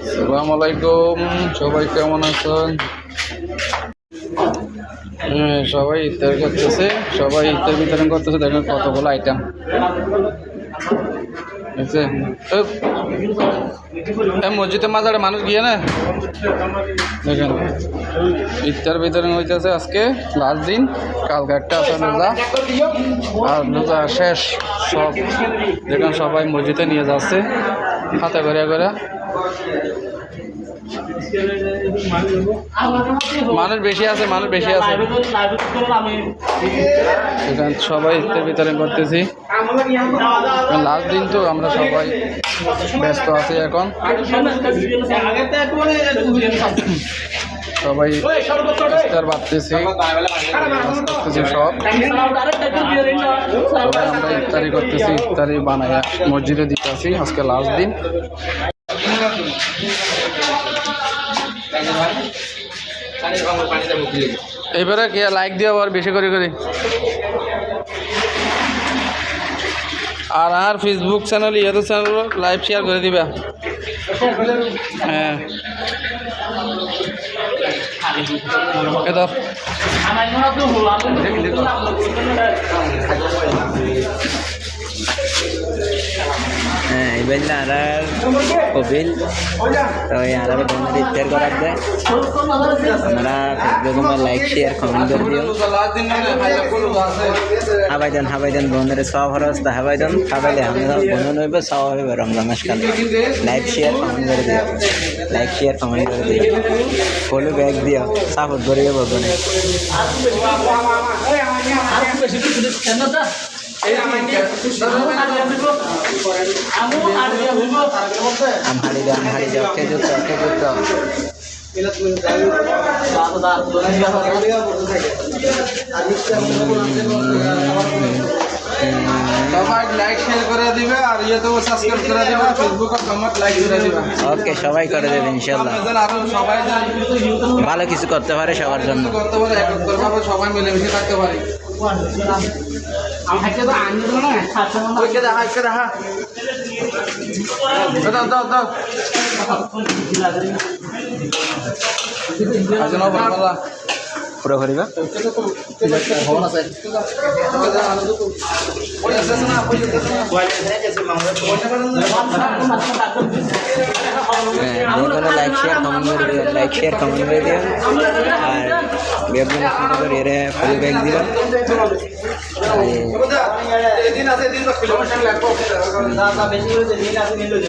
আসসালামু আলাইকুম, সবাই কেমন আছেন? সবাই ইফতার করতেছে, সবাই ইফতার বিতরণ করতেছে। দেখেন কতগুলো আইটেম মসজিদের মাঝারে মানুষ গিয়ে না, দেখেন ইফতার বিতরণ হইতেছে। আজকে লাস্ট দিন, কালকে একটা আছে রোজা, আর রোজা শেষ। সব দেখেন সবাই মসজিদে নিয়ে যাচ্ছে হাতে করে করে। মানুষ বেশি আছে, মানুষ বেশি আছে। এখানে সবাই ইফতার বিতরণ করতেছি। লাস্ট দিন তো আমরা সবাই ব্যস্ত আছি এখন। সবাই ইফতার বাড়তেছি, সব সবাই আমরা ইফতারি করতেছি। ইফতারি বানাই মসজিদে দিতেছি, আজকে লাস্ট দিন। এবারে কে লাইক দিও আবার বেশি করে করে। আর Facebook channel YouTube channel live share করে দিবা। হ্যাঁ এবার আর কপিল তো আর ইফতার করার দেয়। আমরা ফেসবুকে লাইক শেয়ার কমেন্ট করে দিও। হাবাইদান বন্ধুরে সব হরস্তা হাবাইদান খাবাইলে আমরা বন্ধু নইব সব হইব রমজান মাসকাল। লাইক শেয়ার কমেন্ট করে দিও, লাইক শেয়ার কমেন্ট করে দিও, ফলো ব্যাক দিও, সাপোর্ট করে দেবো। আমহাড়ি যাও খেজুর সবাই লাইক শেয়ার করে দিবে, আর ইউটিউব সাবস্ক্রাইব করে দিবে, ফেসবুক আর কমেন্ট লাইক করে দিবে। ওকে, সবাই করে দেবে ইনশাআল্লাহ। সবাই ভালো কিছু করতে পারে, সবার জন্য করতে পারে, একত্রভাবে সবাই মিলেমিশে থাকতে পারে। পুরো করিবা লাইক শেয়ার কমেন্ট করে দিও, লাইক শেয়ার কমেন্ট করে দিও। আর বেবনে সুন্দর এর ফুল ব্যাগ দিও।